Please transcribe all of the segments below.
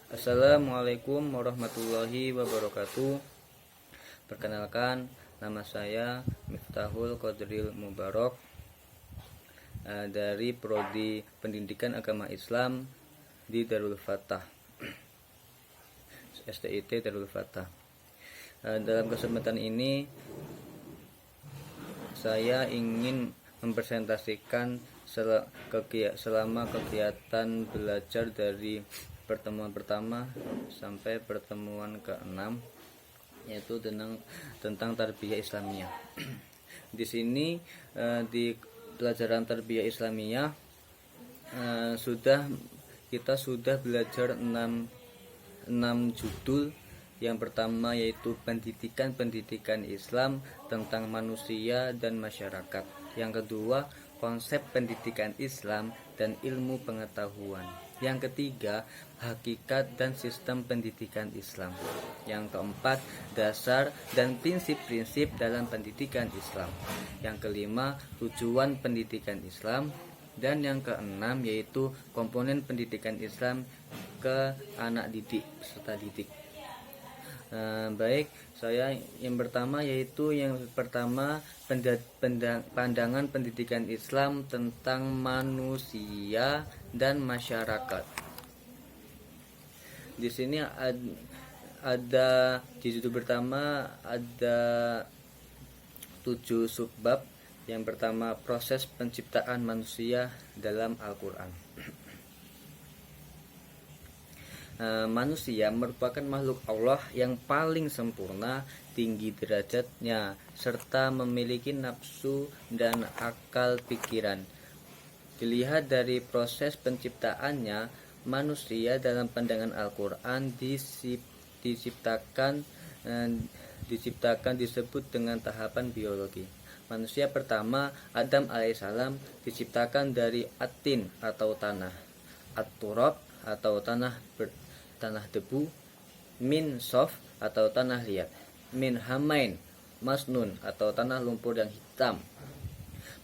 Assalamualaikum warahmatullahi wabarakatuh. Perkenalkan, nama saya Miftahul Qadril Mubarak, dari Prodi Pendidikan Agama Islam di Darul Fatah, STIT Darul Fatah. Dalam kesempatan ini saya ingin mempresentasikan selama kegiatan belajar dari pertemuan pertama sampai pertemuan ke-6, yaitu tentang tarbiyah Islamiyah. Di sini di pelajaran tarbiyah Islamiyah kita sudah belajar 6 judul. Yang pertama yaitu pendidikan Islam tentang manusia dan masyarakat. Yang kedua, konsep pendidikan Islam dan ilmu pengetahuan. Yang ketiga, hakikat dan sistem pendidikan Islam. Yang keempat, dasar dan prinsip-prinsip dalam pendidikan Islam. Yang kelima, tujuan pendidikan Islam. Dan yang keenam yaitu komponen pendidikan Islam ke anak didik peserta didik. Baik, saya yang pertama pandangan pendidikan Islam tentang manusia dan masyarakat. Di sini ada di judul pertama ada 7 subbab. Yang pertama, proses penciptaan manusia dalam Al-Quran. Manusia merupakan makhluk Allah yang paling sempurna, tinggi derajatnya, serta memiliki nafsu dan akal pikiran. Dilihat dari proses penciptaannya, manusia dalam pandangan Al-Quran diciptakan disebut dengan tahapan biologi. Manusia pertama, Adam alaihissalam, diciptakan dari atin atau tanah, at-turab atau tanah debu, min sof atau tanah liat, min hamain masnun atau tanah lumpur yang hitam.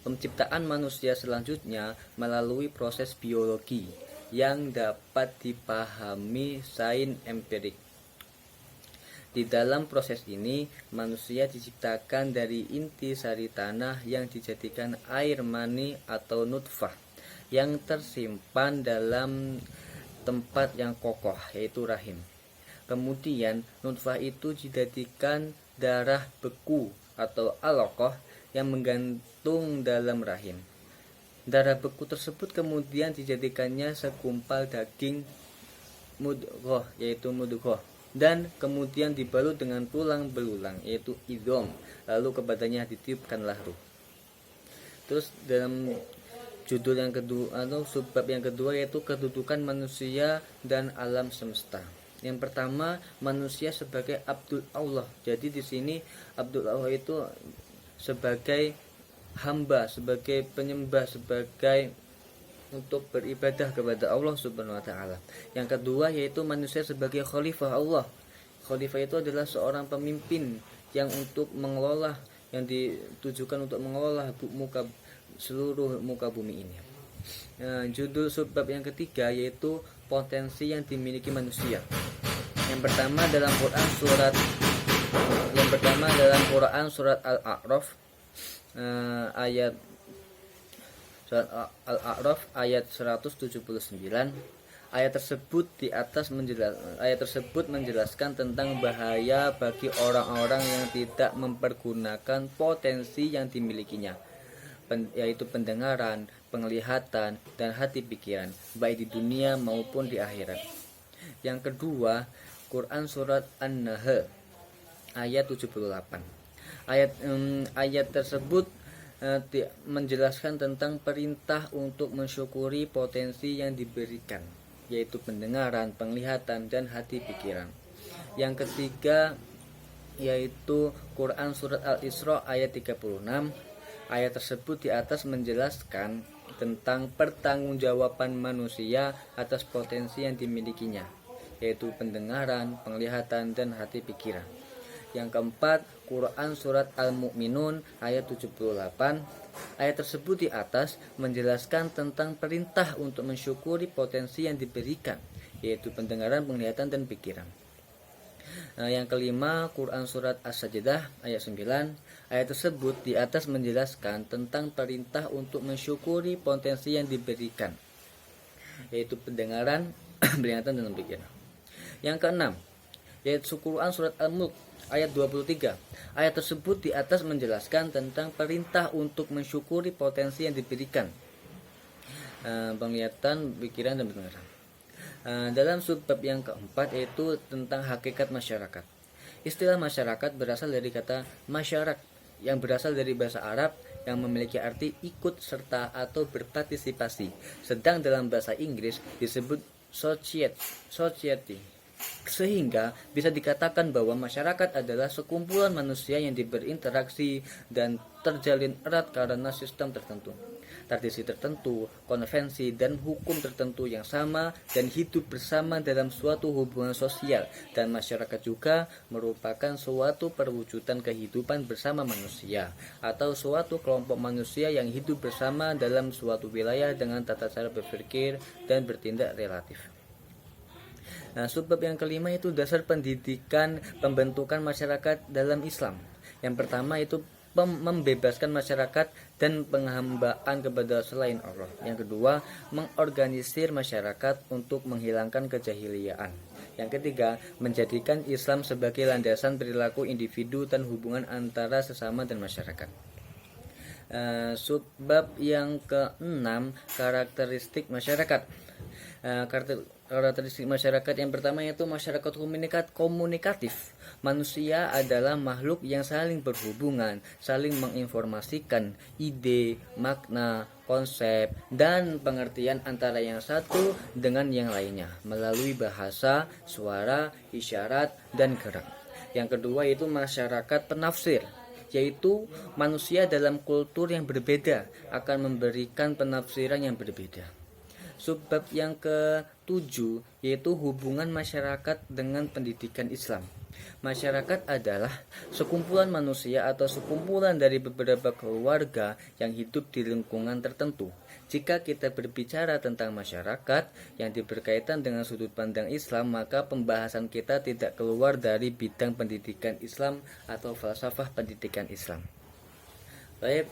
Penciptaan manusia selanjutnya melalui proses biologi yang dapat dipahami sains empirik. Di dalam proses ini, manusia diciptakan dari inti sari tanah yang dijadikan air mani atau nutfah yang tersimpan dalam tempat yang kokoh, yaitu rahim. Kemudian nutfah itu dijadikan darah beku atau alaqah yang menggantung dalam rahim. Darah beku tersebut kemudian dijadikannya segumpal daging mudghah, yaitu mudghah, dan kemudian dibalut dengan tulang belulang, yaitu idham, lalu kepadanya ditiupkanlah ruh. Terus dalam judul yang kedua atau subbab yang kedua yaitu kedudukan manusia dan alam semesta. Yang pertama, manusia sebagai abdul Allah. Jadi di sini abdul Allah itu sebagai hamba, sebagai penyembah, sebagai untuk beribadah kepada Allah Subhanahu wa taala. Yang kedua yaitu manusia sebagai khalifah Allah. Khalifah itu adalah seorang pemimpin yang ditujukan untuk mengelola seluruh muka bumi ini. Judul subbab yang ketiga yaitu potensi yang dimiliki manusia. Yang pertama dalam Quran surat Al-A'raf ayat 179. Ayat tersebut menjelaskan tentang bahaya bagi orang-orang yang tidak mempergunakan potensi yang dimilikinya, yaitu pendengaran, penglihatan, dan hati pikiran, baik di dunia maupun di akhirat. Yang kedua, Quran surat An-Nahl ayat 78. Ayat tersebut menjelaskan tentang perintah untuk mensyukuri potensi yang diberikan, yaitu pendengaran, penglihatan, dan hati pikiran. Yang ketiga yaitu Quran surat Al-Isra ayat 36. Ayat tersebut di atas menjelaskan tentang pertanggungjawaban manusia atas potensi yang dimilikinya, yaitu pendengaran, penglihatan, dan hati pikiran. Yang keempat, Quran surat Al-Mu'minun ayat 78. Ayat tersebut di atas menjelaskan tentang perintah untuk mensyukuri potensi yang diberikan, yaitu pendengaran, penglihatan, dan pikiran. Yang kelima, Quran Surat As-Sajdah ayat 9. Ayat tersebut di atas menjelaskan tentang perintah untuk mensyukuri potensi yang diberikan, yaitu pendengaran, penglihatan, dan pikiran. Yang keenam, yaitu Quran Surat Al-Mulk ayat 23. Ayat tersebut di atas menjelaskan tentang perintah untuk mensyukuri potensi yang diberikan, penglihatan, pikiran, dan pendengaran. Dalam subbab yang keempat, yaitu tentang hakikat masyarakat. Istilah masyarakat berasal dari kata masyarak yang berasal dari bahasa Arab yang memiliki arti ikut serta atau berpartisipasi, sedang dalam bahasa Inggris disebut society. Sehingga bisa dikatakan bahwa masyarakat adalah sekumpulan manusia yang berinteraksi dan terjalin erat karena sistem tertentu, tradisi tertentu, konvensi, dan hukum tertentu yang sama dan hidup bersama dalam suatu hubungan sosial. Dan masyarakat juga merupakan suatu perwujudan kehidupan bersama manusia atau suatu kelompok manusia yang hidup bersama dalam suatu wilayah dengan tata cara berpikir dan bertindak relatif. Subbab yang kelima itu dasar pendidikan pembentukan masyarakat dalam Islam. Yang pertama itu membebaskan masyarakat dan penghambaan kepada selain Allah. Yang kedua, mengorganisir masyarakat untuk menghilangkan kejahiliaan. Yang ketiga, menjadikan Islam sebagai landasan perilaku individu dan hubungan antara sesama dan masyarakat. Subbab yang keenam, karakteristik masyarakat. Karakteristik masyarakat yang pertama yaitu masyarakat komunikatif. Manusia adalah makhluk yang saling berhubungan, saling menginformasikan ide, makna, konsep, dan pengertian antara yang satu dengan yang lainnya melalui bahasa, suara, isyarat, dan gerak. Yang kedua yaitu masyarakat penafsir, yaitu manusia dalam kultur yang berbeda akan memberikan penafsiran yang berbeda. Subbab yang ke-7 yaitu hubungan masyarakat dengan pendidikan Islam. Masyarakat adalah sekumpulan manusia atau sekumpulan dari beberapa keluarga yang hidup di lingkungan tertentu. Jika kita berbicara tentang masyarakat yang berkaitan dengan sudut pandang Islam, maka pembahasan kita tidak keluar dari bidang pendidikan Islam atau falsafah pendidikan Islam. Baik,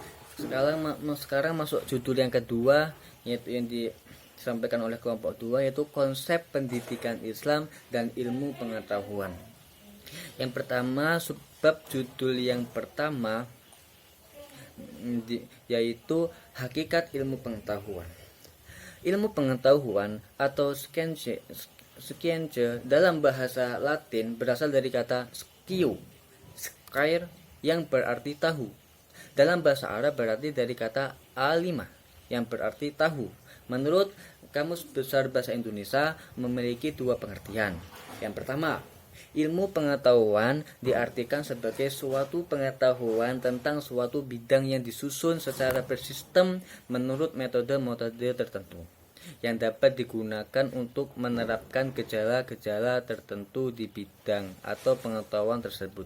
sekarang masuk judul yang kedua, yaitu yang disampaikan oleh kelompok 2, yaitu konsep pendidikan Islam dan ilmu pengetahuan. Yang pertama, subbab judul yang pertama yaitu hakikat ilmu pengetahuan. Ilmu pengetahuan atau science dalam bahasa Latin berasal dari kata scire yang berarti tahu. Dalam bahasa Arab berarti dari kata alima yang berarti tahu. Menurut Kamus Besar Bahasa Indonesia memiliki dua pengertian. Yang pertama, ilmu pengetahuan diartikan sebagai suatu pengetahuan tentang suatu bidang yang disusun secara bersistem menurut metode-metode tertentu yang dapat digunakan untuk menerapkan gejala-gejala tertentu di bidang atau pengetahuan tersebut,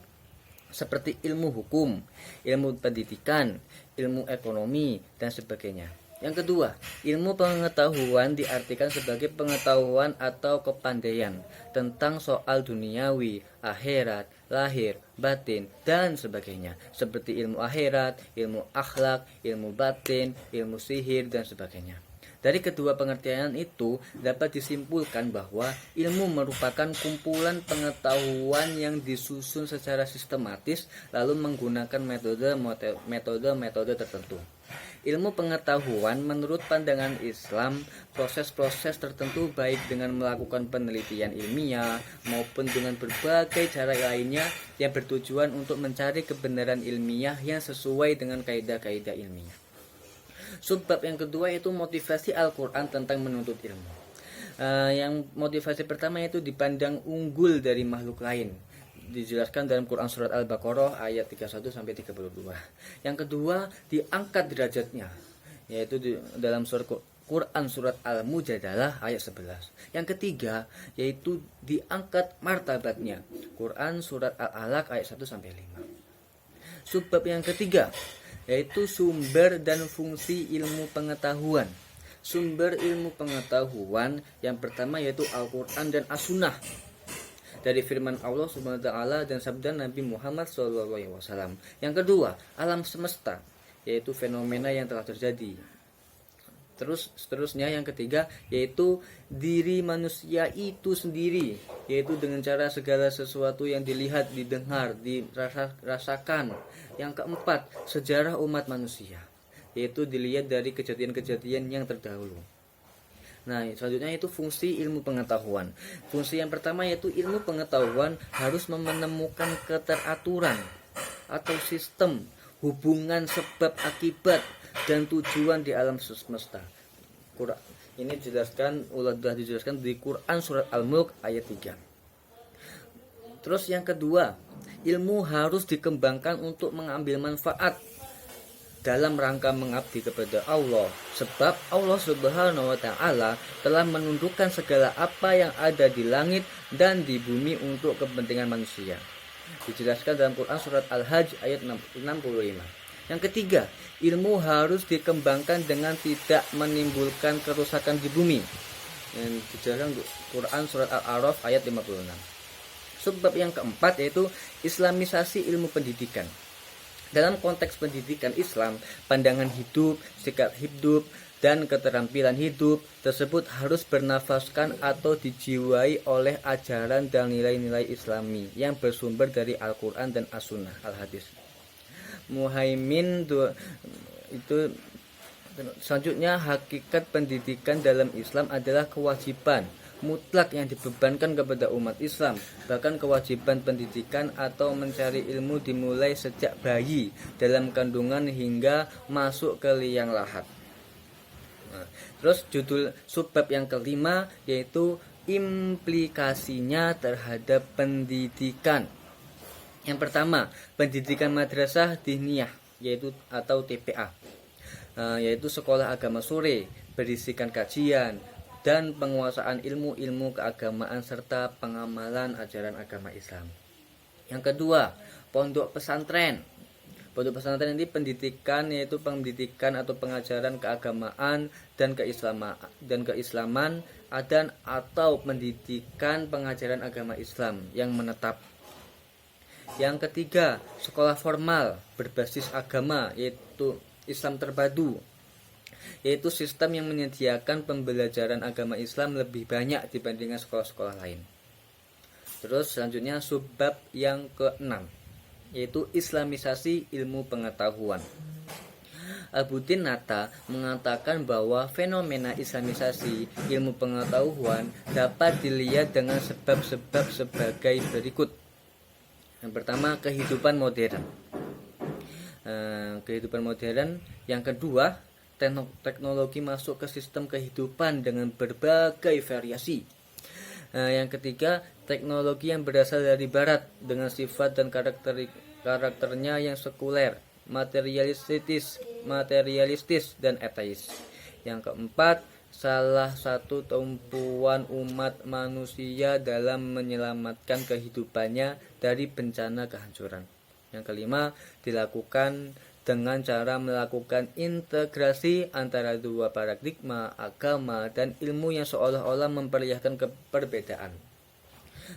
seperti ilmu hukum, ilmu pendidikan, ilmu ekonomi, dan sebagainya. Yang kedua, ilmu pengetahuan diartikan sebagai pengetahuan atau kepandaian tentang soal duniawi, akhirat, lahir, batin, dan sebagainya, seperti ilmu akhirat, ilmu akhlak, ilmu batin, ilmu sihir, dan sebagainya. Dari kedua pengertian itu dapat disimpulkan bahwa ilmu merupakan kumpulan pengetahuan yang disusun secara sistematis lalu menggunakan metode tertentu. Ilmu pengetahuan menurut pandangan Islam, proses-proses tertentu baik dengan melakukan penelitian ilmiah maupun dengan berbagai cara lainnya yang bertujuan untuk mencari kebenaran ilmiah yang sesuai dengan kaidah-kaidah ilmiah. Subbab yang kedua yaitu motivasi Al-Quran tentang menuntut ilmu. Yang motivasi pertama yaitu dipandang unggul dari makhluk lain, dijelaskan dalam Quran Surat Al-Baqarah ayat 31-32. Yang kedua, diangkat derajatnya, yaitu dalam Quran Surat Al-Mujadalah ayat 11. Yang ketiga, yaitu diangkat martabatnya, Quran Surat Al-Alaq ayat 1-5. Subbab yang ketiga, yaitu sumber dan fungsi ilmu pengetahuan. sumber ilmu pengetahuan yang pertama yaitu Al-Quran dan As-Sunnah dari firman Allah Subhanahu wa taala dan sabda Nabi Muhammad SAW. Yang kedua, alam semesta, yaitu fenomena yang telah terjadi. Terus seterusnya yang ketiga yaitu diri manusia itu sendiri, yaitu dengan cara segala sesuatu yang dilihat, didengar, dirasakan. Yang keempat, sejarah umat manusia, yaitu dilihat dari kejadian-kejadian yang terdahulu. Nah, selanjutnya itu fungsi ilmu pengetahuan. Fungsi yang pertama yaitu ilmu pengetahuan harus menemukan keteraturan atau sistem hubungan sebab akibat dan tujuan di alam semesta. Ini sudah dijelaskan di Quran surat Al-Mulk ayat 3. Terus yang kedua, ilmu harus dikembangkan untuk mengambil manfaat dalam rangka mengabdi kepada Allah, sebab Allah Subhanahu wa taala telah menundukkan segala apa yang ada di langit dan di bumi untuk kepentingan manusia. Dijelaskan dalam Quran surat Al-Hajj ayat 65. Yang ketiga, ilmu harus dikembangkan dengan tidak menimbulkan kerusakan di bumi. Yang dijelaskan Quran surat Al-A'raf ayat 56. Sebab yang keempat yaitu islamisasi ilmu pendidikan. Dalam konteks pendidikan Islam, pandangan hidup, sikap hidup, dan keterampilan hidup tersebut harus bernafaskan atau dijiwai oleh ajaran dan nilai-nilai Islami yang bersumber dari Al-Quran dan As-Sunnah Al-Hadis. Muhaimin itu selanjutnya, hakikat pendidikan dalam Islam adalah kewajiban mutlak yang dibebankan kepada umat Islam. Bahkan kewajiban pendidikan atau mencari ilmu dimulai sejak bayi dalam kandungan hingga masuk ke liang lahat. Terus judul subbab yang kelima yaitu implikasinya terhadap pendidikan. Yang pertama, pendidikan madrasah diniyah yaitu atau TPA, yaitu sekolah agama sore berisikan kajian dan penguasaan ilmu-ilmu keagamaan serta pengamalan ajaran agama Islam. Yang kedua, pondok pesantren. Pondok pesantren ini pendidikan yaitu pendidikan atau pengajaran keagamaan dan keislaman dan atau pendidikan pengajaran agama Islam yang menetap. Yang ketiga, sekolah formal berbasis agama yaitu Islam terpadu, yaitu sistem yang menyediakan pembelajaran agama Islam lebih banyak dibandingkan sekolah-sekolah lain. Terus selanjutnya subbab yang keenam yaitu islamisasi ilmu pengetahuan. Al-Butin Nata mengatakan bahwa fenomena islamisasi ilmu pengetahuan dapat dilihat dengan sebab-sebab sebagai berikut. Yang pertama, kehidupan modern. Kehidupan modern. Yang kedua, teknologi masuk ke sistem kehidupan dengan berbagai variasi. Yang ketiga, teknologi yang berasal dari barat dengan sifat dan karakternya yang sekuler, materialistis dan ateis. Yang keempat, salah satu tumpuan umat manusia dalam menyelamatkan kehidupannya dari bencana kehancuran. Yang kelima, dilakukan dengan cara melakukan integrasi antara dua paradigma agama dan ilmu yang seolah-olah memperlihatkan perbedaan.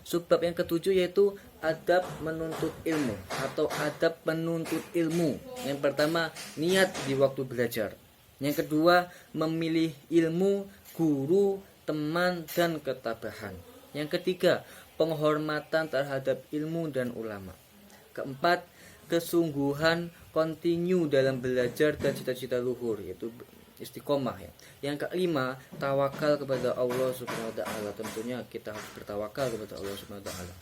Subbab yang ketujuh yaitu adab menuntut ilmu atau adab penuntut ilmu. Yang pertama, niat di waktu belajar. Yang kedua, memilih ilmu, guru, teman, dan ketabahan. Yang ketiga, penghormatan terhadap ilmu dan ulama. Keempat, kesungguhan kontinu dalam belajar dan cita-cita luhur, yaitu istiqomah ya. Yang kelima, tawakal kepada Allah Subhanahu wa taala. Tentunya kita harus bertawakal kepada Allah Subhanahu wa taala.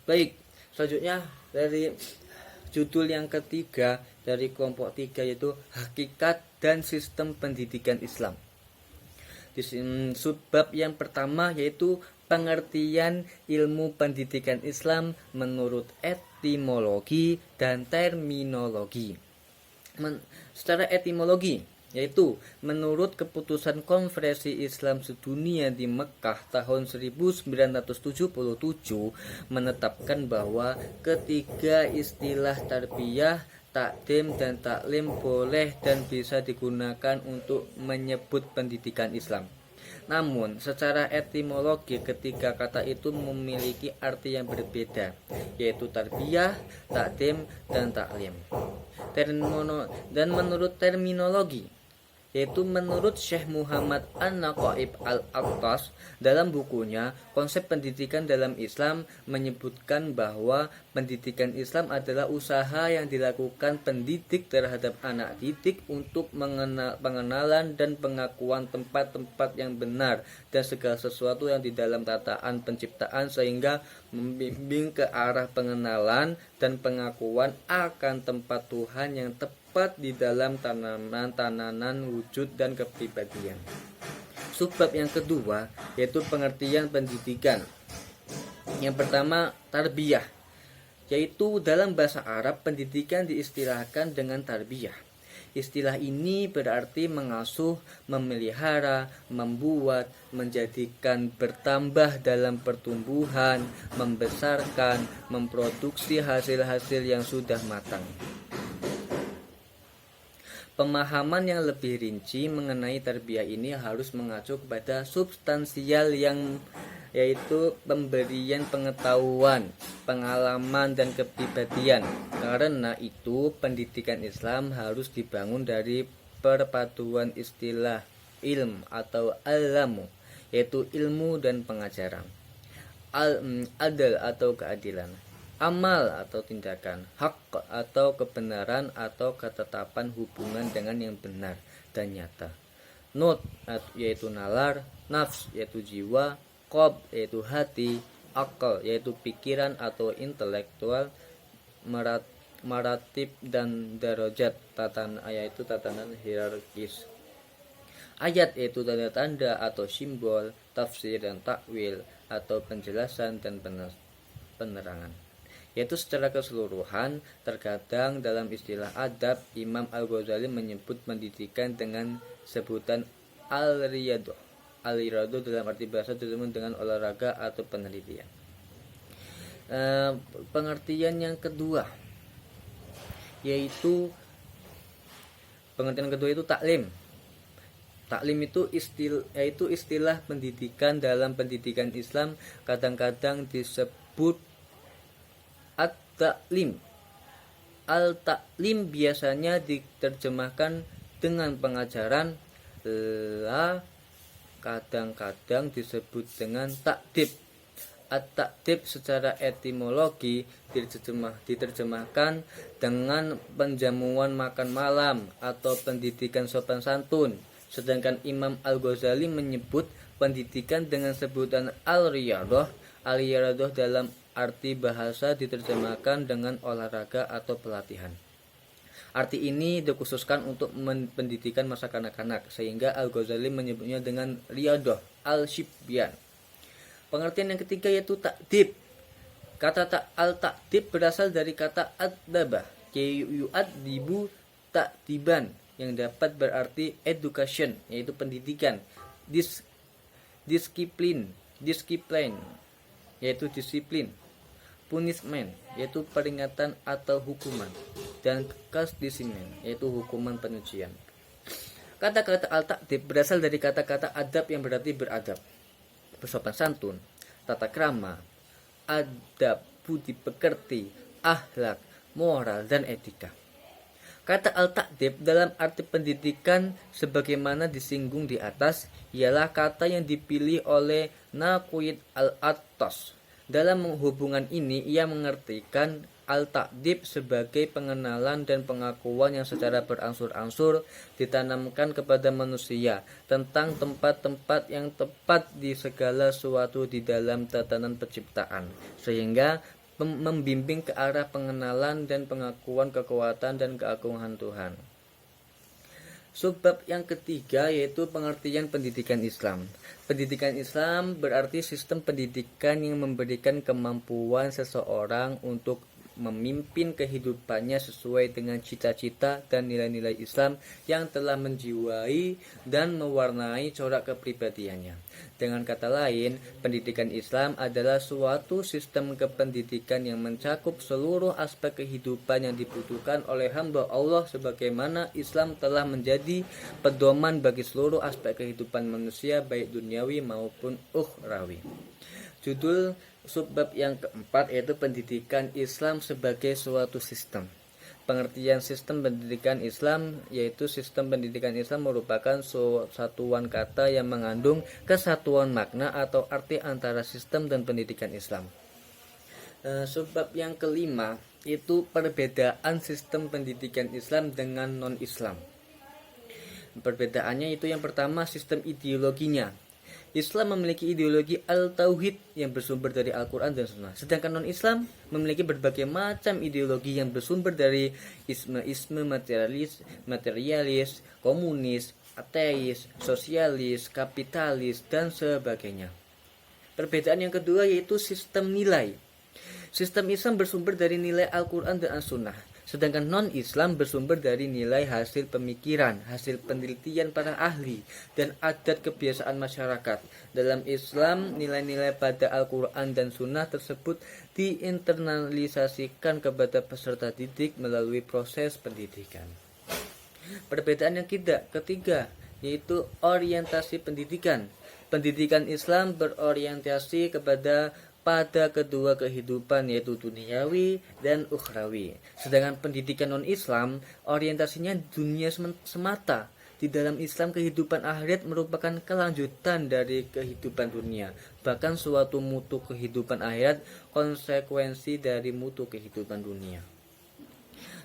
Baik, selanjutnya dari judul yang ketiga dari kelompok 3 yaitu hakikat dan sistem pendidikan Islam. Di subbab yang pertama yaitu pengertian ilmu pendidikan Islam menurut etimologi dan terminologi. Secara etimologi yaitu menurut keputusan Konferensi Islam Sedunia di Mekah tahun 1977 menetapkan bahwa ketiga istilah tarbiyah takdim dan taklim boleh dan bisa digunakan untuk menyebut pendidikan Islam. Namun, secara etimologi ketiga kata itu memiliki arti yang berbeda, yaitu tarbiyah, takdim, dan taklim. Dan menurut terminologi, yaitu menurut Syekh Muhammad An-Naqaib Al-Aqtas dalam bukunya Konsep Pendidikan dalam Islam menyebutkan bahwa pendidikan Islam adalah usaha yang dilakukan pendidik terhadap anak didik untuk pengenalan dan pengakuan tempat-tempat yang benar dan segala sesuatu yang di dalam tataan penciptaan sehingga membimbing ke arah pengenalan dan pengakuan akan tempat Tuhan yang tepat di dalam tanaman wujud dan kepribadian. Subbab yang kedua yaitu pengertian pendidikan. Yang pertama, tarbiyah, yaitu dalam bahasa Arab pendidikan diistilahkan dengan tarbiyah. Istilah ini berarti mengasuh, memelihara, membuat, menjadikan bertambah dalam pertumbuhan, membesarkan, memproduksi hasil-hasil yang sudah matang. Pemahaman yang lebih rinci mengenai tarbiyah ini harus mengacu kepada substansial yang yaitu pemberian pengetahuan, pengalaman dan kepribadian. Karena itu pendidikan Islam harus dibangun dari perpaduan istilah ilm atau alamu, yaitu ilmu dan pengajaran. Adal atau keadilan, amal atau tindakan, hak atau kebenaran atau ketetapan hubungan dengan yang benar dan nyata. Not yaitu nalar, nafs yaitu jiwa, qob yaitu hati, akal yaitu pikiran atau intelektual, maratib dan darajat yaitu tatanan hierarkis. Ayat yaitu tanda-tanda atau simbol, tafsir dan takwil atau penjelasan dan penerangan. Yaitu secara keseluruhan, terkadang dalam istilah adab, Imam Al-Ghazali menyebut pendidikan dengan sebutan al-riyadah. Al-riyadah dalam arti bahasa disebut dengan olahraga atau penelitian. Pengertian yang kedua yaitu taklim. Taklim itu istilah pendidikan dalam pendidikan Islam, kadang-kadang disebut at-taklim. Al-taklim biasanya diterjemahkan dengan pengajaran, kadang-kadang disebut dengan takdib. At-takdib secara etimologi diterjemahkan dengan penjamuan makan malam atau pendidikan sopan santun. Sedangkan Imam Al-Ghazali menyebut pendidikan dengan sebutan al-riyadah. Al-riyadah dalam arti bahasa diterjemahkan dengan olahraga atau pelatihan. Arti ini dikhususkan untuk pendidikan masa kanak-kanak, sehingga Al-Ghazali menyebutnya dengan riyadah al-shibyan. Pengertian yang ketiga yaitu takdib. Kata al-takdib berasal dari kata ad-dabah, yu'addibu takdiban, yang dapat berarti education, yaitu pendidikan, disiplin, yaitu disiplin, punishment, yaitu peringatan atau hukuman, dan kasdisimen, yaitu hukuman penyucian. Kata-kata al-takdib berasal dari kata-kata adab yang berarti beradab, bersopan santun, tata krama, adab, budi pekerti, akhlak, moral, dan etika. Kata al-takdib dalam arti pendidikan sebagaimana disinggung di atas ialah kata yang dipilih oleh Naqid al-Attas. Dalam hubungan ini ia mengartikan al-takdib sebagai pengenalan dan pengakuan yang secara berangsur-angsur ditanamkan kepada manusia tentang tempat-tempat yang tepat di segala sesuatu di dalam tatanan penciptaan, sehingga membimbing ke arah pengenalan dan pengakuan kekuatan dan keagungan Tuhan. Subbab yang ketiga yaitu pengertian pendidikan Islam. Pendidikan Islam berarti sistem pendidikan yang memberikan kemampuan seseorang untuk memimpin kehidupannya sesuai dengan cita-cita dan nilai-nilai Islam yang telah menjiwai dan mewarnai corak kepribadiannya. Dengan kata lain, pendidikan Islam adalah suatu sistem kependidikan yang mencakup seluruh aspek kehidupan yang dibutuhkan oleh hamba Allah, sebagaimana Islam telah menjadi pedoman bagi seluruh aspek kehidupan manusia baik duniawi maupun ukhrawi. Judul subbab yang keempat yaitu pendidikan Islam sebagai suatu sistem. Pengertian sistem pendidikan Islam yaitu sistem pendidikan Islam merupakan satuan kata yang mengandung kesatuan makna atau arti antara sistem dan pendidikan Islam. Sebab yang kelima itu perbedaan sistem pendidikan Islam dengan non-Islam. Perbedaannya itu yang pertama sistem ideologinya. Islam memiliki ideologi Al-Tauhid yang bersumber dari Al-Quran dan Sunnah. Sedangkan non-Islam memiliki berbagai macam ideologi yang bersumber dari isme materialis, komunis, ateis, sosialis, kapitalis, dan sebagainya. Perbedaan yang kedua yaitu sistem nilai. Sistem Islam bersumber dari nilai Al-Quran dan As-Sunnah. Sedangkan non-Islam bersumber dari nilai hasil pemikiran, hasil penelitian para ahli, dan adat kebiasaan masyarakat. Dalam Islam, nilai-nilai pada Al-Quran dan Sunnah tersebut diinternalisasikan kepada peserta didik melalui proses pendidikan. Perbedaan yang ketiga yaitu orientasi pendidikan. Pendidikan Islam berorientasi pada kedua kehidupan yaitu duniawi dan ukhrawi. Sedangkan pendidikan non-Islam orientasinya dunia semata. Di dalam Islam kehidupan akhirat merupakan kelanjutan dari kehidupan dunia. Bahkan suatu mutu kehidupan akhirat konsekuensi dari mutu kehidupan dunia.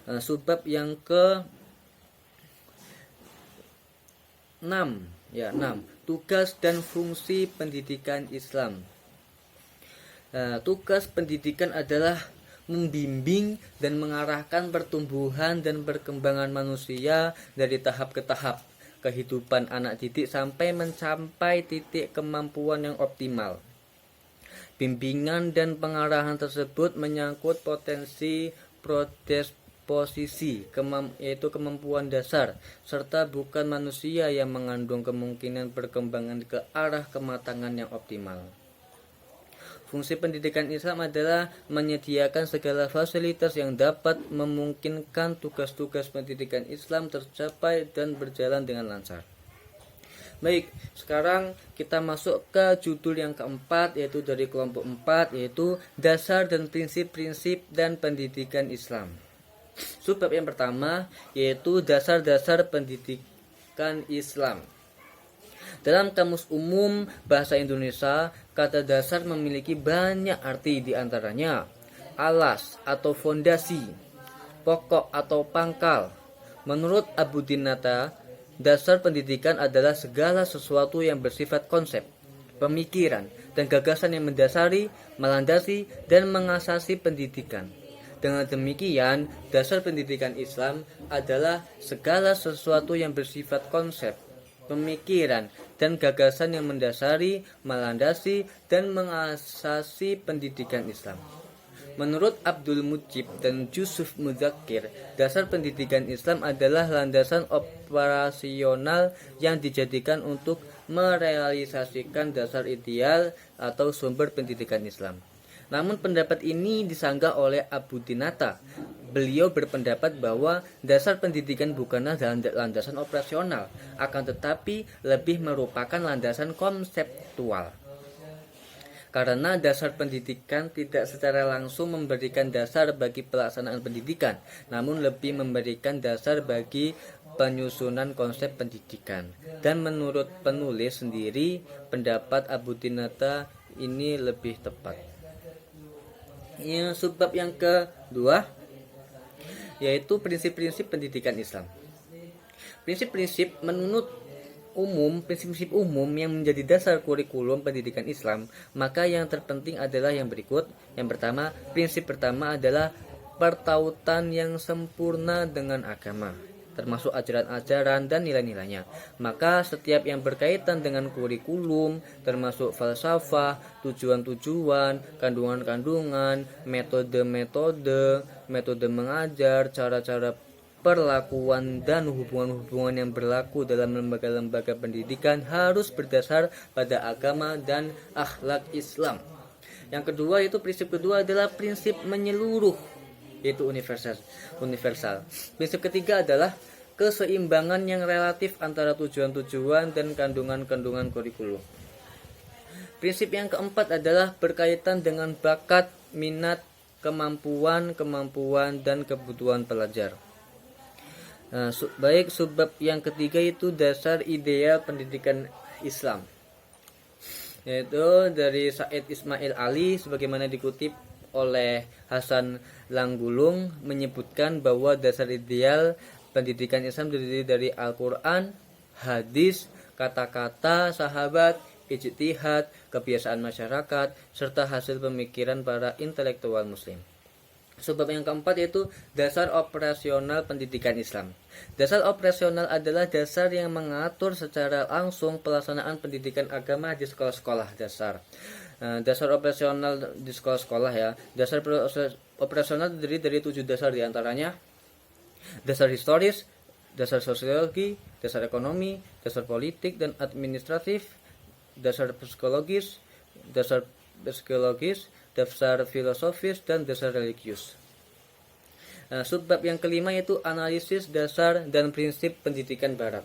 Subbab yang ke-6 tugas dan fungsi pendidikan Islam. Tugas pendidikan adalah membimbing dan mengarahkan pertumbuhan dan perkembangan manusia dari tahap ke tahap kehidupan anak didik sampai mencapai titik kemampuan yang optimal. Bimbingan dan pengarahan tersebut menyangkut potensi predisposisi, yaitu kemampuan dasar, serta bukan manusia yang mengandung kemungkinan perkembangan ke arah kematangan yang optimal. Fungsi pendidikan Islam adalah menyediakan segala fasilitas yang dapat memungkinkan tugas-tugas pendidikan Islam tercapai dan berjalan dengan lancar. Baik, sekarang kita masuk ke judul yang keempat yaitu dari kelompok 4 yaitu dasar dan prinsip-prinsip dan pendidikan Islam. Subbab yang pertama yaitu dasar-dasar pendidikan Islam. Dalam Kamus Umum Bahasa Indonesia, kata dasar memiliki banyak arti, diantaranya alas atau fondasi, pokok atau pangkal. Menurut Abu Dinata, dasar pendidikan adalah segala sesuatu yang bersifat konsep, pemikiran, dan gagasan yang mendasari, melandasi, dan mengasasi pendidikan. Dengan demikian, dasar pendidikan Islam adalah segala sesuatu yang bersifat konsep, pemikiran, dan gagasan yang mendasari, melandasi, dan mengasasi pendidikan Islam. Menurut Abdul Mujib dan Yusuf Muzakir, dasar pendidikan Islam adalah landasan operasional yang dijadikan untuk merealisasikan dasar ideal atau sumber pendidikan Islam. Namun pendapat ini disanggah oleh Abu Dinata. Beliau berpendapat bahwa dasar pendidikan bukanlah landasan operasional, akan tetapi lebih merupakan landasan konseptual. Karena dasar pendidikan tidak secara langsung memberikan dasar bagi pelaksanaan pendidikan, namun lebih memberikan dasar bagi penyusunan konsep pendidikan. Dan menurut penulis sendiri, pendapat Abu Dinata ini lebih tepat. Subbab yang kedua yaitu prinsip-prinsip pendidikan Islam. Prinsip-prinsip umum yang menjadi dasar kurikulum pendidikan Islam, maka yang terpenting adalah yang berikut. Yang pertama, prinsip pertama adalah pertautan yang sempurna dengan agama, termasuk ajaran-ajaran dan nilai-nilainya. Maka setiap yang berkaitan dengan kurikulum, termasuk falsafah, tujuan-tujuan, kandungan-kandungan, metode mengajar, cara-cara perlakuan dan hubungan-hubungan yang berlaku dalam lembaga-lembaga pendidikan harus berdasar pada agama dan akhlak Islam. Yang kedua itu prinsip kedua adalah prinsip menyeluruh, yaitu universal. Prinsip ketiga adalah keseimbangan yang relatif antara tujuan-tujuan dan kandungan-kandungan kurikulum. Prinsip yang keempat adalah berkaitan dengan bakat, minat, kemampuan, dan kebutuhan pelajar. Baik, subbab yang ketiga itu dasar ideal pendidikan Islam, yaitu dari Said Ismail Ali sebagaimana dikutip oleh Hasan Langgulung menyebutkan bahwa dasar ideal pendidikan Islam terdiri dari Al-Quran, hadis, kata-kata sahabat, ijtihad, kebiasaan masyarakat, serta hasil pemikiran para intelektual muslim. Sebab yang keempat yaitu dasar operasional pendidikan Islam. Dasar operasional adalah dasar yang mengatur secara langsung pelaksanaan pendidikan agama di sekolah-sekolah dasar. Dasar operasional di sekolah-sekolah ya. Dasar operasional terdiri dari 7 dasar diantaranya: dasar historis, dasar sosiologi, dasar ekonomi, dasar politik dan administratif, dasar psikologis, dasar filosofis, dan dasar religius. Subbab yang kelima yaitu analisis dasar dan prinsip pendidikan barat.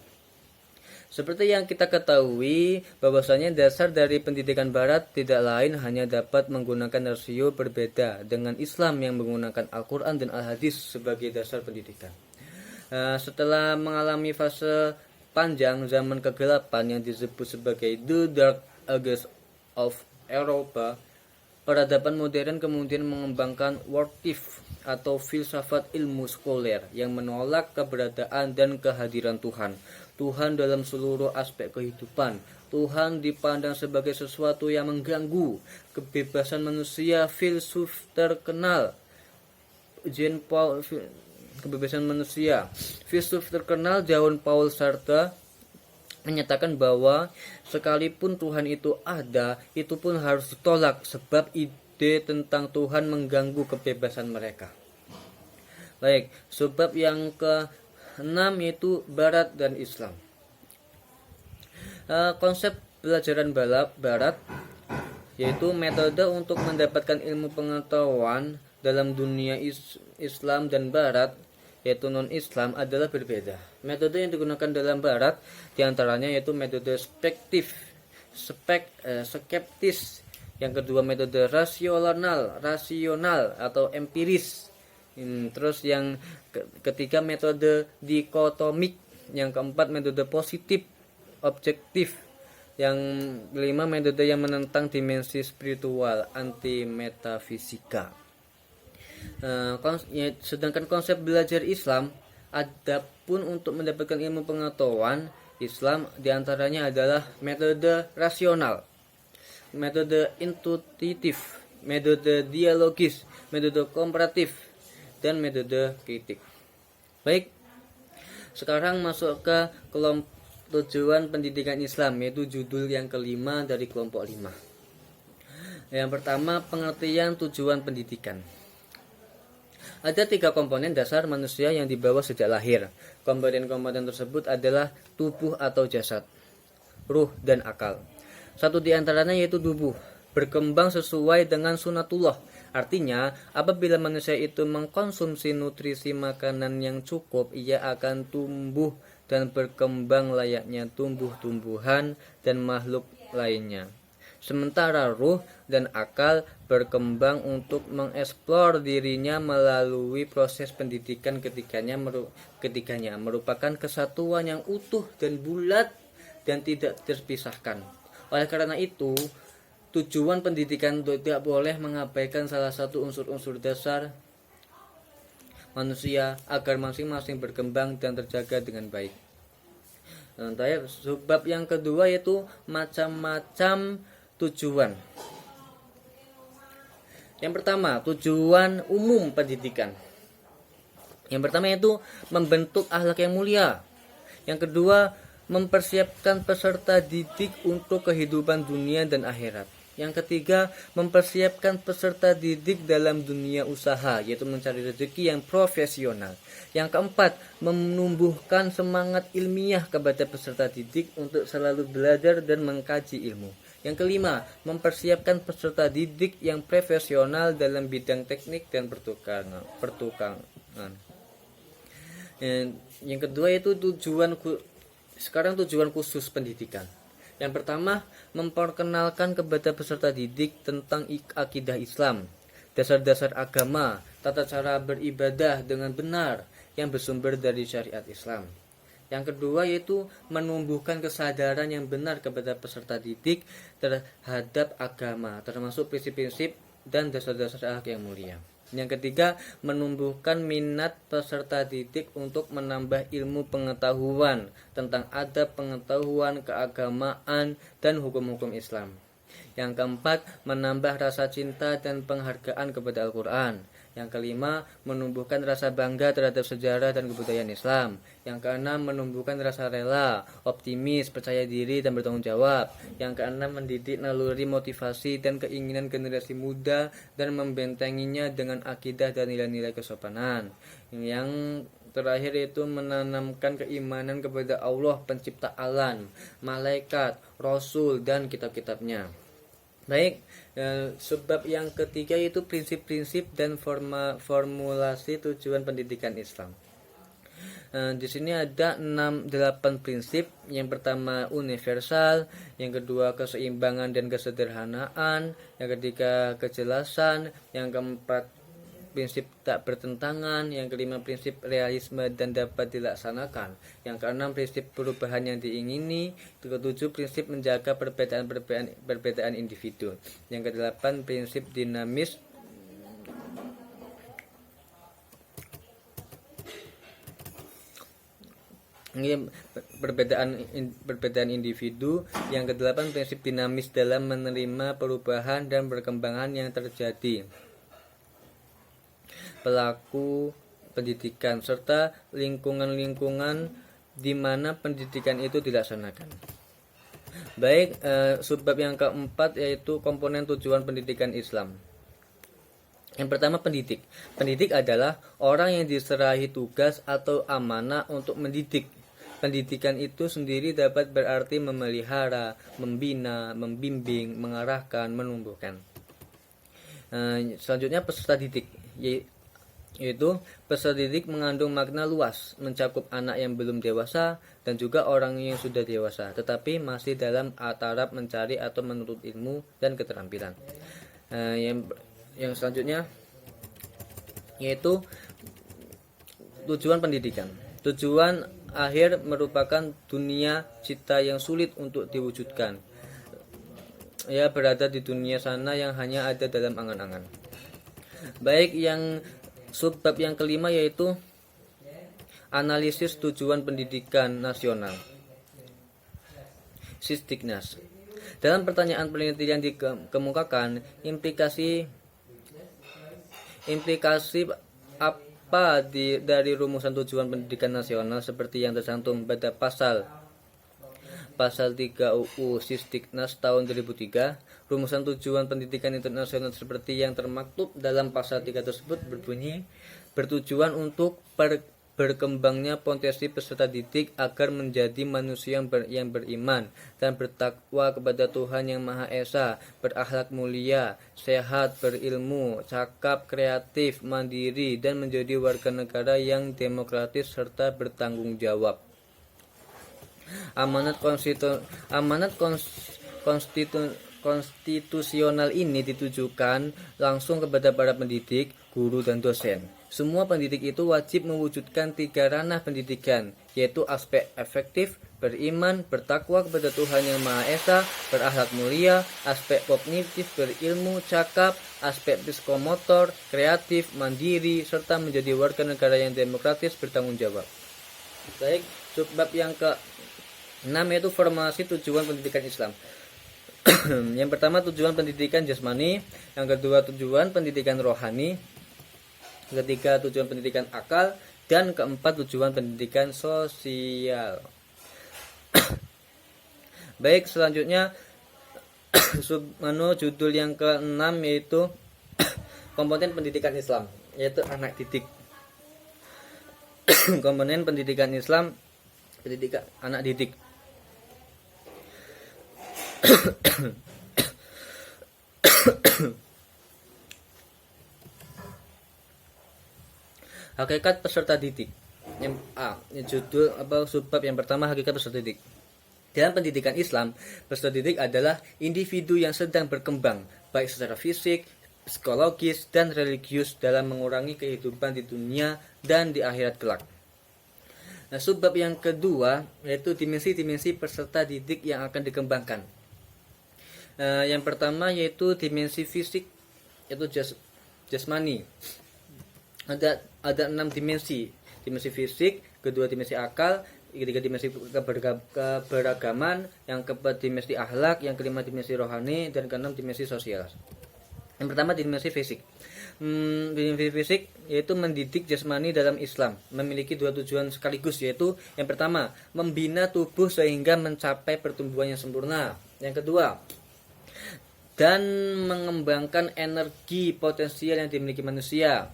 Seperti yang kita ketahui bahwasanya dasar dari pendidikan barat tidak lain hanya dapat menggunakan rasio berbeda dengan Islam yang menggunakan Al-Quran dan Al-Hadis sebagai dasar pendidikan. Setelah mengalami fase panjang zaman kegelapan yang disebut sebagai The Dark Ages of Eropa, peradaban modern kemudian mengembangkan worldview atau filsafat ilmu sekuler yang menolak keberadaan dan kehadiran Tuhan. Tuhan dalam seluruh aspek kehidupan. Tuhan dipandang sebagai sesuatu yang mengganggu kebebasan manusia. Filsuf terkenal Jean-Paul kebebasan manusia. Filsuf terkenal Jean-Paul Sartre menyatakan bahwa sekalipun Tuhan itu ada, itu pun harus ditolak sebab ide tentang Tuhan mengganggu kebebasan mereka. Baik, sebab yang ke-6 yaitu Barat dan Islam. Konsep pelajaran Barat yaitu metode untuk mendapatkan ilmu pengetahuan dalam dunia Islam dan Barat yaitu non-Islam adalah berbeda. Metode yang digunakan dalam Barat diantaranya yaitu metode skeptis. Yang kedua metode rasional atau empiris. Terus yang ketiga metode dikotomik. Yang keempat metode positif objektif. Yang kelima metode yang menentang dimensi spiritual anti metafisika. Sedangkan konsep belajar Islam, adapun untuk mendapatkan ilmu pengetahuan Islam diantaranya adalah metode rasional, metode intuitif, metode dialogis, metode komparatif, dan metode kritik. Baik, sekarang masuk ke kelompok tujuan pendidikan Islam, yaitu judul yang kelima dari kelompok 5. Yang pertama, pengertian tujuan pendidikan. Ada 3 komponen dasar manusia yang dibawa sejak lahir. Komponen-komponen tersebut adalah tubuh atau jasad, ruh, dan akal. Satu di antaranya yaitu tubuh, berkembang sesuai dengan sunatullah. Artinya, apabila manusia itu mengkonsumsi nutrisi makanan yang cukup, ia akan tumbuh dan berkembang layaknya tumbuh-tumbuhan dan makhluk lainnya. Sementara ruh dan akal berkembang untuk mengeksplor dirinya melalui proses pendidikan ketiganya merupakan kesatuan yang utuh dan bulat dan tidak terpisahkan. Oleh karena itu, tujuan pendidikan tidak boleh mengabaikan salah satu unsur-unsur dasar manusia agar masing-masing berkembang dan terjaga dengan baik. Sebab yang kedua yaitu macam-macam tujuan. Yang pertama, tujuan umum pendidikan. Yang pertama yaitu membentuk akhlak yang mulia. Yang kedua, mempersiapkan peserta didik untuk kehidupan dunia dan akhirat. Yang ketiga, mempersiapkan peserta didik dalam dunia usaha, yaitu mencari rezeki yang profesional. Yang keempat, menumbuhkan semangat ilmiah kepada peserta didik untuk selalu belajar dan mengkaji ilmu. Yang kelima, mempersiapkan peserta didik yang profesional dalam bidang teknik dan pertukangan. Yang kedua yaitu tujuan khusus pendidikan. Yang pertama, memperkenalkan kepada peserta didik tentang akidah Islam, dasar-dasar agama, tata cara beribadah dengan benar yang bersumber dari syariat Islam. Yang kedua yaitu menumbuhkan kesadaran yang benar kepada peserta didik terhadap agama, termasuk prinsip-prinsip dan dasar-dasar akhlak yang mulia. Yang ketiga, menumbuhkan minat peserta didik untuk menambah ilmu pengetahuan tentang adab, pengetahuan, keagamaan, dan hukum-hukum Islam. Yang keempat, menambah rasa cinta dan penghargaan kepada Al-Quran. Yang kelima, menumbuhkan rasa bangga terhadap sejarah dan kebudayaan Islam. Yang keenam, menumbuhkan rasa rela, optimis, percaya diri, dan bertanggung jawab. Yang keenam, mendidik naluri motivasi dan keinginan generasi muda dan membentenginya dengan akidah dan nilai-nilai kesopanan. Yang terakhir itu menanamkan keimanan kepada Allah pencipta alam, malaikat, rasul, dan kitab-kitabnya. Baik, sebab yang ketiga yaitu prinsip-prinsip dan formulasi tujuan pendidikan Islam. Di sini ada 8 prinsip. Yang pertama universal, yang kedua keseimbangan dan kesederhanaan, yang ketiga kejelasan, yang keempat prinsip tak bertentangan, yang kelima prinsip realisme dan dapat dilaksanakan, yang keenam prinsip perubahan yang diingini, yang ketujuh prinsip menjaga perbedaan individu, yang kedelapan prinsip dinamis, ini perbedaan individu, yang kedelapan prinsip dinamis dalam menerima perubahan dan perkembangan yang terjadi pelaku pendidikan serta lingkungan-lingkungan di mana pendidikan itu dilaksanakan. Baik, subbab yang keempat yaitu komponen tujuan pendidikan Islam. Yang pertama pendidik. Pendidik adalah orang yang diserahi tugas atau amanah untuk mendidik. Pendidikan itu sendiri dapat berarti memelihara, membina, membimbing, mengarahkan, menumbuhkan. Selanjutnya peserta didik, yaitu peserta didik mengandung makna luas, mencakup anak yang belum dewasa dan juga orang yang sudah dewasa, tetapi masih dalam taraf mencari atau menuntut ilmu dan keterampilan. Yang selanjutnya yaitu tujuan pendidikan. Tujuan akhir merupakan dunia cita yang sulit untuk diwujudkan. Ya, berada di dunia sana yang hanya ada dalam angan-angan. Baik, yang subbab yang kelima yaitu analisis tujuan pendidikan nasional, Sisdiknas. Dalam pertanyaan penelitian dikemukakan implikasi apa dari rumusan tujuan pendidikan nasional seperti yang tercantum pada pasal 3 UU Sisdiknas tahun 2003. Rumusan tujuan pendidikan internasional seperti yang termaktub dalam pasal 3 tersebut berbunyi bertujuan untuk berkembangnya potensi peserta didik agar menjadi manusia yang beriman dan bertakwa kepada Tuhan Yang Maha Esa, berakhlak mulia, sehat, berilmu, cakap, kreatif, mandiri, dan menjadi warga negara yang demokratis serta bertanggung jawab. Amanat konstitusional ini ditujukan langsung kepada para pendidik, guru, dan dosen. Semua pendidik itu wajib mewujudkan 3 ranah pendidikan, yaitu aspek efektif, beriman, bertakwa kepada Tuhan Yang Maha Esa, berakhlak mulia, aspek kognitif, berilmu, cakap, aspek psikomotor, kreatif, mandiri, serta menjadi warga negara yang demokratis bertanggung jawab. Baik, subbab yang ke-6 yaitu formasi tujuan pendidikan Islam. Yang pertama tujuan pendidikan jasmani, yang kedua tujuan pendidikan rohani, ketiga tujuan pendidikan akal, dan keempat tujuan pendidikan sosial. Baik, selanjutnya Judul yang ke-6 yaitu komponen pendidikan Islam, yaitu anak didik. Komponen pendidikan Islam, pendidikan anak didik. Hakikat peserta didik. Judul subbab yang pertama, hakikat peserta didik. Dalam pendidikan Islam, peserta didik adalah individu yang sedang berkembang baik secara fisik, psikologis, dan religius dalam mengurangi kehidupan di dunia dan di akhirat kelak. Nah, subbab yang kedua yaitu dimensi-dimensi peserta didik yang akan dikembangkan. Yang pertama yaitu dimensi fisik, yaitu jasmani. Ada 6 dimensi. Dimensi fisik, kedua dimensi akal, ketiga dimensi keberagaman, yang keempat dimensi akhlak, yang kelima dimensi rohani, dan keenam dimensi sosial. Yang pertama dimensi fisik. Dimensi fisik yaitu mendidik jasmani dalam Islam memiliki 2 tujuan sekaligus, yaitu yang pertama membina tubuh sehingga mencapai pertumbuhan yang sempurna. Yang kedua, dan mengembangkan energi potensial yang dimiliki manusia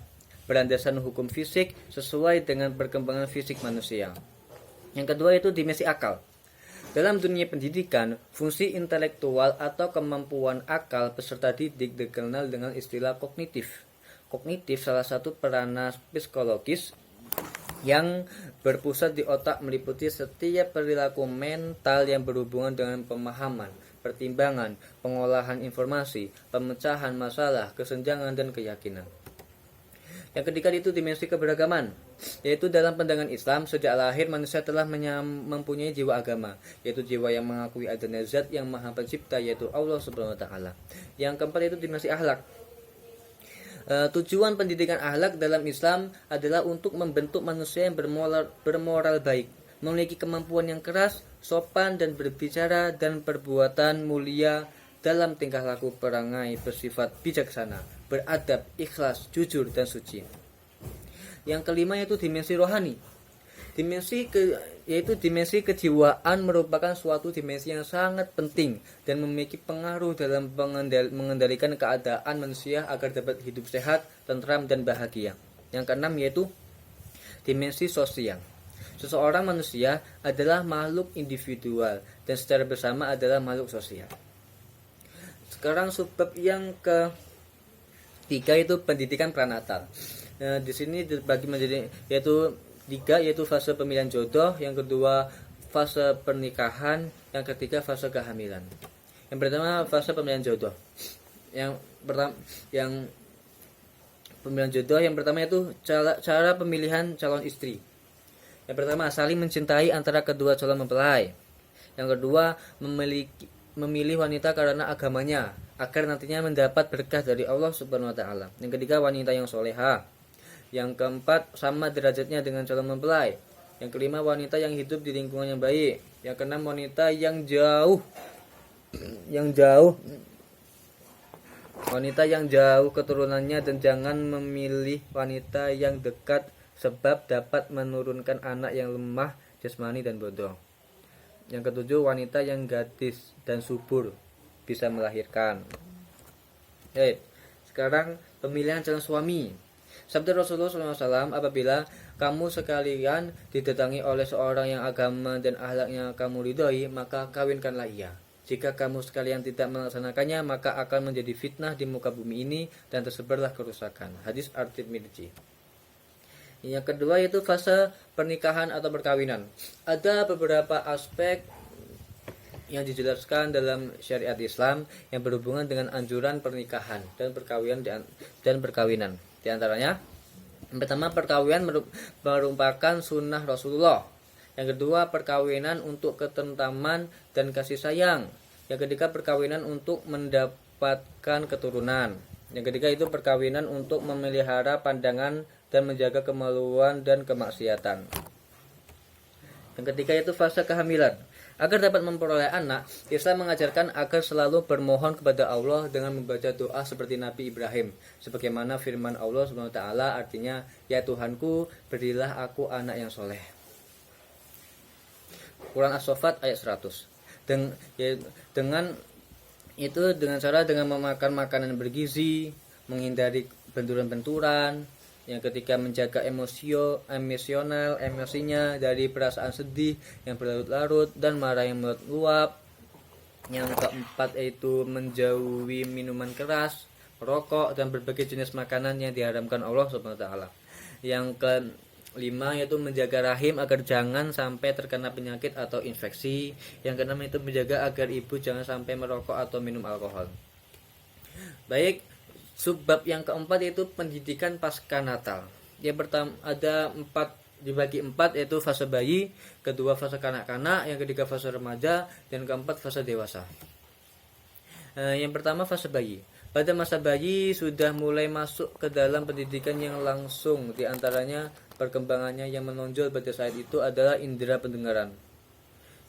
berlandaskan hukum fisik sesuai dengan perkembangan fisik manusia. Yang kedua itu dimensi akal. Dalam dunia pendidikan, fungsi intelektual atau kemampuan akal peserta didik dikenal dengan istilah kognitif. Kognitif salah satu peranan psikologis yang berpusat di otak, meliputi setiap perilaku mental yang berhubungan dengan pemahaman, pertimbangan, pengolahan informasi, pemecahan masalah, kesenjangan, dan keyakinan. Yang ketiga itu dimensi keberagaman, yaitu dalam pandangan Islam sejak lahir manusia telah mempunyai jiwa agama, yaitu jiwa yang mengakui adanya zat yang maha pencipta, yaitu Allah Subhanahu wa taala. Yang keempat itu dimensi akhlak. Tujuan pendidikan akhlak dalam Islam adalah untuk membentuk manusia yang bermoral baik, memiliki kemampuan yang keras, sopan dan berbicara, dan perbuatan mulia dalam tingkah laku, perangai bersifat bijaksana, beradab, ikhlas, jujur, dan suci. Yang kelima yaitu dimensi rohani. Yaitu dimensi kejiwaan merupakan suatu dimensi yang sangat penting dan memiliki pengaruh dalam mengendalikan keadaan manusia agar dapat hidup sehat, tentram, dan bahagia. Yang keenam yaitu dimensi sosial. Seseorang manusia adalah makhluk individual dan secara bersama adalah makhluk sosial. Sekarang subbab yang ketiga itu pendidikan pranatal. Di sini dibagi menjadi yaitu 3, yaitu fase pemilihan jodoh, yang kedua fase pernikahan, yang ketiga fase kehamilan. Yang pertama fase pemilihan jodoh. Yang pemilihan jodoh yang pertama itu cara pemilihan calon istri. Yang pertama, saling mencintai antara kedua calon mempelai. Yang kedua, memilih wanita karena agamanya agar nantinya mendapat berkah dari Allah Subhanahu wa taala. Yang ketiga, wanita yang soleha. Yang keempat, sama derajatnya dengan calon mempelai. Yang kelima, wanita yang hidup di lingkungan yang baik. Yang keenam, wanita yang jauh keturunannya, dan jangan memilih wanita yang dekat sebab dapat menurunkan anak yang lemah jasmani dan bodoh. Yang ketujuh, wanita yang gadis dan subur bisa melahirkan. Sekarang pemilihan calon suami. Sabda Rasulullah SAW, apabila kamu sekalian didatangi oleh seorang yang agama dan akhlaknya kamu ridhoi, maka kawinkanlah ia. Jika kamu sekalian tidak melaksanakannya, maka akan menjadi fitnah di muka bumi ini dan tersebarlah kerusakan. Hadis At-Tirmidzi. Yang kedua yaitu fase pernikahan atau perkawinan. Ada beberapa aspek yang dijelaskan dalam syariat Islam yang berhubungan dengan anjuran pernikahan dan perkawinan. Di antaranya, yang pertama, perkawinan merupakan sunnah Rasulullah. Yang kedua, perkawinan untuk ketentraman dan kasih sayang. Yang ketiga, perkawinan untuk mendapatkan keturunan. Yang ketiga itu perkawinan untuk memelihara pandangan dan menjaga kemaluan dan kemaksiatan. Yang ketiga itu fase kehamilan. Agar dapat memperoleh anak, Islam mengajarkan agar selalu bermohon kepada Allah dengan membaca doa seperti Nabi Ibrahim. Sebagaimana firman Allah SWT, artinya, ya Tuhanku, berilah aku anak yang soleh. Quran As-Saffat ayat 100. Dengan Itu dengan memakan makanan bergizi, menghindari benturan-benturan, yang ketika menjaga emosinya dari perasaan sedih yang berlarut-larut dan marah yang meluap. Yang keempat yaitu menjauhi minuman keras, rokok, dan berbagai jenis makanan yang diharamkan Allah Subhanahu wa taala. Yang kelima yaitu menjaga rahim agar jangan sampai terkena penyakit atau infeksi. Yang keenam itu menjaga agar ibu jangan sampai merokok atau minum alkohol. Baik, subbab yang keempat yaitu pendidikan pasca Natal. Yang pertama ada dibagi empat yaitu fase bayi, kedua fase kanak-kanak, yang ketiga fase remaja, dan keempat fase dewasa. Yang pertama fase bayi. Pada masa bayi sudah mulai masuk ke dalam pendidikan yang langsung, diantaranya perkembangannya yang menonjol pada saat itu adalah indera pendengaran.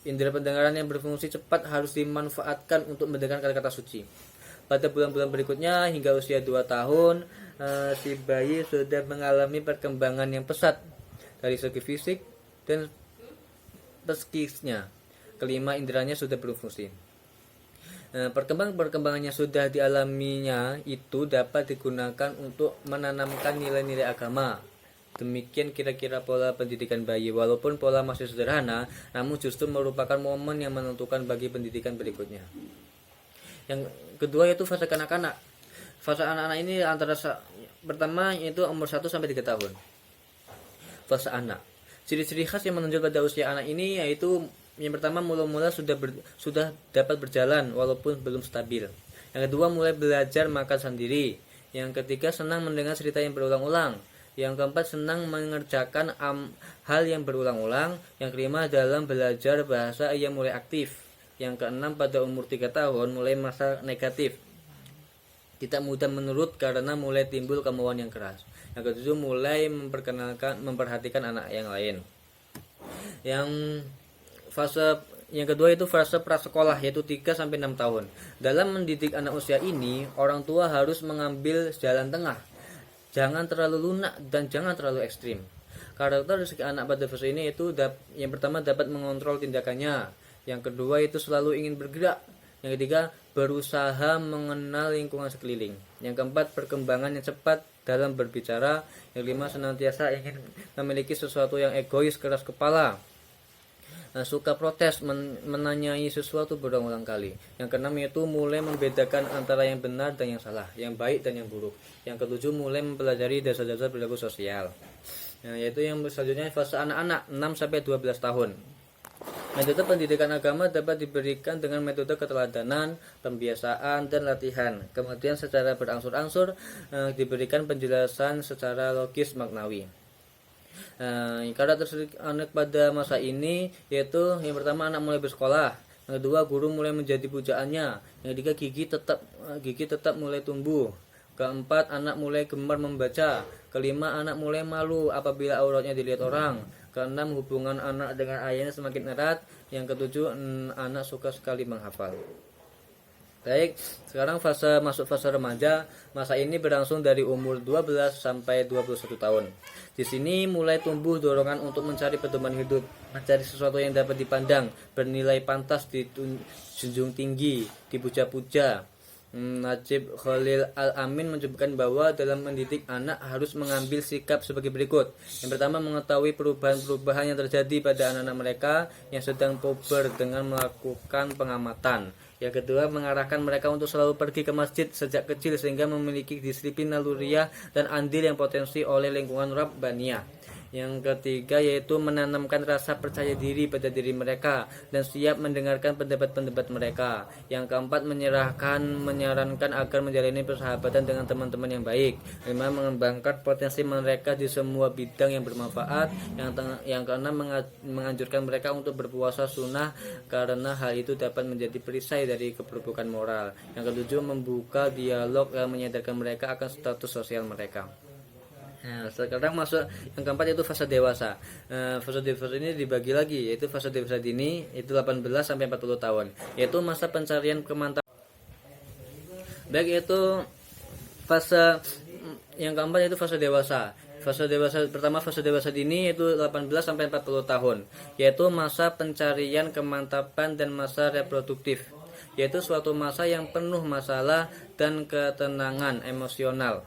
Indera pendengaran yang berfungsi cepat harus dimanfaatkan untuk mendengar kata-kata suci. Pada bulan-bulan berikutnya hingga usia 2 tahun, si bayi sudah mengalami perkembangan yang pesat dari segi fisik dan psikisnya. Kelima, inderanya sudah berfungsi. Perkembangannya sudah dialaminya itu dapat digunakan untuk menanamkan nilai-nilai agama. Demikian kira-kira pola pendidikan bayi. Walaupun pola masih sederhana, namun justru merupakan momen yang menentukan bagi pendidikan berikutnya. Yang kedua yaitu fase kanak-kanak. Fase anak-anak ini pertama yaitu umur 1 sampai 3 tahun. Fase anak. Ciri-ciri khas yang menonjol pada usia anak ini yaitu yang pertama mula-mula sudah dapat berjalan walaupun belum stabil. Yang kedua mulai belajar makan sendiri. Yang ketiga senang mendengar cerita yang berulang-ulang. Yang keempat senang mengerjakan hal yang berulang-ulang. Yang kelima dalam belajar bahasa ia mulai aktif. Yang keenam pada umur 3 tahun mulai masa negatif, tidak mudah menurut karena mulai timbul kemauan yang keras. Yang ketujuh mulai memperhatikan anak yang lain. Yang kedua itu fase prasekolah yaitu 3 sampai 6 tahun. Dalam mendidik anak usia ini, orang tua harus mengambil jalan tengah. Jangan terlalu lunak dan jangan terlalu ekstrim. Karakteristik anak pada fase ini itu yang pertama dapat mengontrol tindakannya. Yang kedua itu selalu ingin bergerak. Yang ketiga berusaha mengenal lingkungan sekeliling. Yang keempat perkembangan yang cepat dalam berbicara. Yang kelima senantiasa ingin memiliki sesuatu yang egois, keras kepala, suka protes, menanyai sesuatu berulang-ulang kali. Yang keenam yaitu mulai membedakan antara yang benar dan yang salah, yang baik dan yang buruk. Yang ketujuh mulai mempelajari dasar-dasar perilaku sosial. Yaitu yang selanjutnya fase anak-anak 6 sampai 12 tahun. Metode pendidikan agama dapat diberikan dengan metode keteladanan, pembiasaan, dan latihan. Kemudian secara berangsur-angsur diberikan penjelasan secara logis maknawi. Karakteristik anak pada masa ini yaitu yang pertama anak mulai bersekolah, yang kedua guru mulai menjadi pujaannya, yang ketiga gigi tetap mulai tumbuh, keempat anak mulai gemar membaca, kelima anak mulai malu apabila auratnya dilihat orang, keenam hubungan anak dengan ayahnya semakin erat, yang ketujuh anak suka sekali menghafal. Baik, sekarang masuk fase remaja. Masa ini berlangsung dari umur 12 sampai 21 tahun. Di sini mulai tumbuh dorongan untuk mencari pedoman hidup, mencari sesuatu yang dapat dipandang, bernilai pantas dijunjung tinggi, dipuja-puja. Najib Khalil Al-Amin menyebutkan bahwa dalam mendidik anak harus mengambil sikap sebagai berikut. Yang pertama mengetahui perubahan-perubahan yang terjadi pada anak-anak mereka yang sedang puber dengan melakukan pengamatan. Yang kedua mengarahkan mereka untuk selalu pergi ke masjid sejak kecil sehingga memiliki disiplin naluriah dan andil yang potensi oleh lingkungan Rabbaniyah. Yang ketiga yaitu menanamkan rasa percaya diri pada diri mereka dan siap mendengarkan pendapat-pendapat mereka. Yang keempat menyarankan agar menjalani persahabatan dengan teman-teman yang baik. Lima mengembangkan potensi mereka di semua bidang yang bermanfaat. Yang keenam menganjurkan mereka untuk berpuasa sunnah karena hal itu dapat menjadi perisai dari keburukan moral. Yang ketujuh membuka dialog yang menyadarkan mereka akan status sosial mereka. Nah, sekarang masuk yang keempat yaitu fase dewasa. Fase dewasa ini dibagi lagi yaitu fase dewasa dini itu 18 sampai 40 tahun, yaitu masa pencarian kemantapan. Baik, yaitu fase yang keempat yaitu fase dewasa. Fase dewasa dini yaitu 18 sampai 40 tahun, yaitu masa pencarian kemantapan dan masa reproduktif. yaitu suatu masa yang penuh masalah dan ketenangan emosional.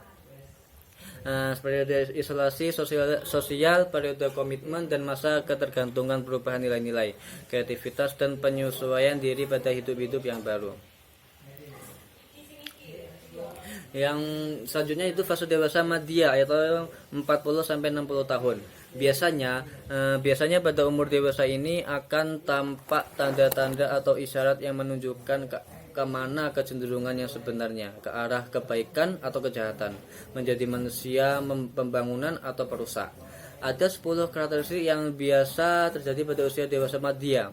Periode isolasi sosial, periode komitmen, dan masa ketergantungan perubahan nilai-nilai, kreativitas, dan penyesuaian diri pada hidup-hidup yang baru. Yang selanjutnya itu fase dewasa madya, yaitu 40-60 tahun. Biasanya pada umur dewasa ini akan tampak tanda-tanda atau isyarat yang menunjukkan kemana kecenderungan yang sebenarnya, ke arah kebaikan atau kejahatan, menjadi manusia pembangunan atau perusak. Ada 10 karakteristik yang biasa terjadi pada usia dewasa madya,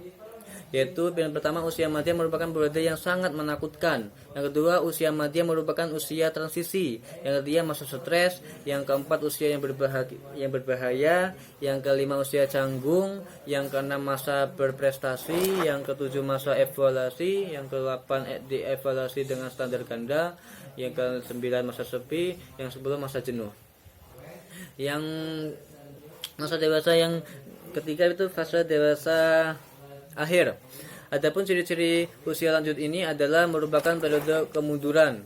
yaitu yang pertama, usia madya merupakan periode yang sangat menakutkan. Yang kedua, usia madya merupakan usia transisi. Yang ketiga, masa stres. Yang keempat, usia yang berbahaya. Yang kelima, usia canggung. Yang keenam, masa berprestasi. Yang ketujuh, masa evaluasi. Yang kedelapan, dievaluasi dengan standar ganda. Yang kesembilan, masa sepi. Yang 10, masa jenuh. Yang masa dewasa yang ketiga itu fase dewasa akhir. Adapun ciri-ciri usia lanjut ini adalah merupakan periode kemunduran,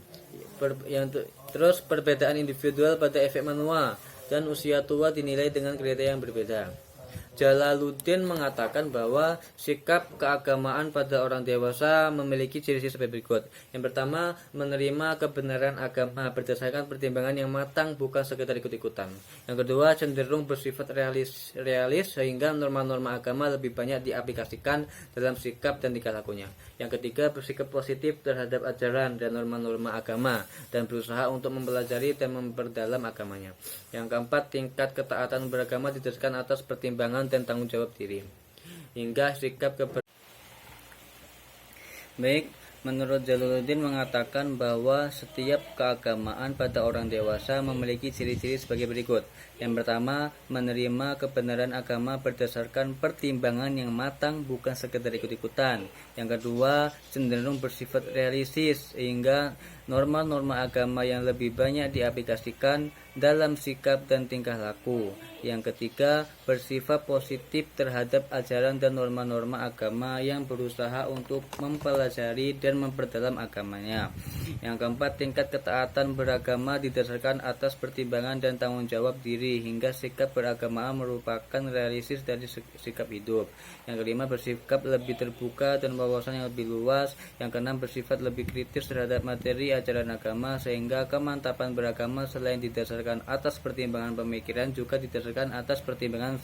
terus perbedaan individual pada efek manual, dan usia tua dinilai dengan kriteria yang berbeda. Jalaluddin mengatakan bahwa sikap keagamaan pada orang dewasa memiliki ciri-ciri sebagai berikut. Yang pertama, menerima kebenaran agama berdasarkan pertimbangan yang matang, bukan sekedar ikut-ikutan. Yang kedua, cenderung bersifat realis sehingga norma-norma agama lebih banyak diaplikasikan dalam sikap dan tingkah lakunya. Yang ketiga, bersikap positif terhadap ajaran dan norma-norma agama dan berusaha untuk mempelajari dan memperdalam agamanya. Yang keempat, tingkat ketaatan beragama didasarkan atas pertimbangan dan tanggung jawab diri. Hingga sikap Baik, menurut Jalaluddin mengatakan bahwa setiap keagamaan pada orang dewasa memiliki ciri-ciri sebagai berikut. Yang pertama, menerima kebenaran agama berdasarkan pertimbangan yang matang, bukan sekedar ikut-ikutan. Yang kedua, cenderung bersifat realistis sehingga norma-norma agama yang lebih banyak diaplikasikan dalam sikap dan tingkah laku. Yang ketiga, bersifat positif terhadap ajaran dan norma-norma agama yang berusaha untuk mempelajari dan memperdalam agamanya. Yang keempat, tingkat ketaatan beragama didasarkan atas pertimbangan dan tanggung jawab diri, hingga sikap beragama merupakan realistis dari sikap hidup. Yang kelima, bersikap lebih terbuka dan wawasan yang lebih luas. Yang keenam, bersifat lebih kritis terhadap materi ajaran agama, sehingga kemantapan beragama selain didasarkan atas pertimbangan pemikiran juga didasarkan atas pertimbangan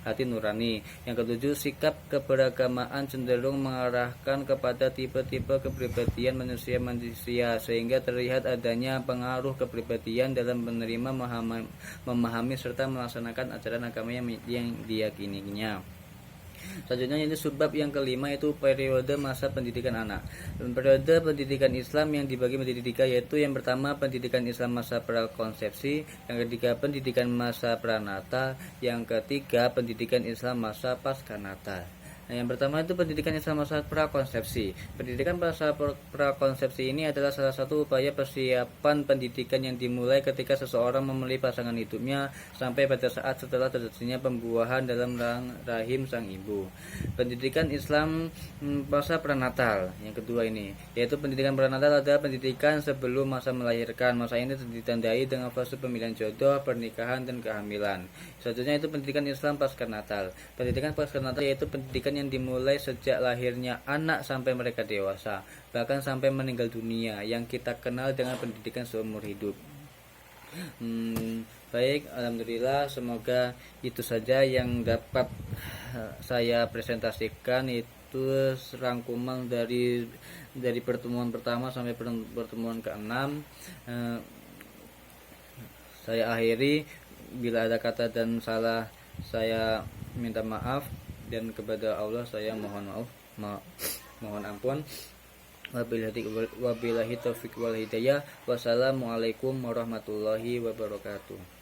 hati nurani. Yang ketujuh, sikap keberagamaan cenderung mengarahkan kepada tipe-tipe kepribadian manusia sehingga terlihat adanya pengaruh kepribadian dalam menerima, memahami serta melaksanakan ajaran agama yang diyakininya. Selanjutnya ini subbab yang kelima, yaitu periode masa pendidikan anak. Periode pendidikan Islam yang dibagi menjadi tiga, yaitu yang pertama pendidikan Islam masa prakonsepsi, yang ketiga pendidikan masa pranata, yang ketiga pendidikan Islam masa pascanata. Nah, yang pertama itu pendidikan Islam masa prakonsepsi. Pendidikan masa prakonsepsi ini adalah salah satu upaya persiapan pendidikan yang dimulai ketika seseorang memilih pasangan hidupnya sampai pada saat setelah terjadinya pembuahan dalam rahim sang ibu. Pendidikan Islam masa prenatal yang kedua ini, yaitu pendidikan prenatal adalah pendidikan sebelum masa melahirkan. Masa ini ditandai dengan fase pemilihan jodoh, pernikahan, dan kehamilan. Selanjutnya itu pendidikan Islam pascanatal. Pendidikan pascanatal yaitu pendidikan yang dimulai sejak lahirnya anak sampai mereka dewasa, bahkan sampai meninggal dunia, yang kita kenal dengan pendidikan seumur hidup. Baik, alhamdulillah, semoga itu saja yang dapat saya presentasikan. Itu rangkuman dari pertemuan pertama sampai pertemuan ke-6. Saya akhiri, bila ada kata dan salah saya minta maaf, dan kepada Allah saya mohon mohon ampun. Wabillahi taufiq wal hidayah. Wassalamualaikum warahmatullahi wabarakatuh.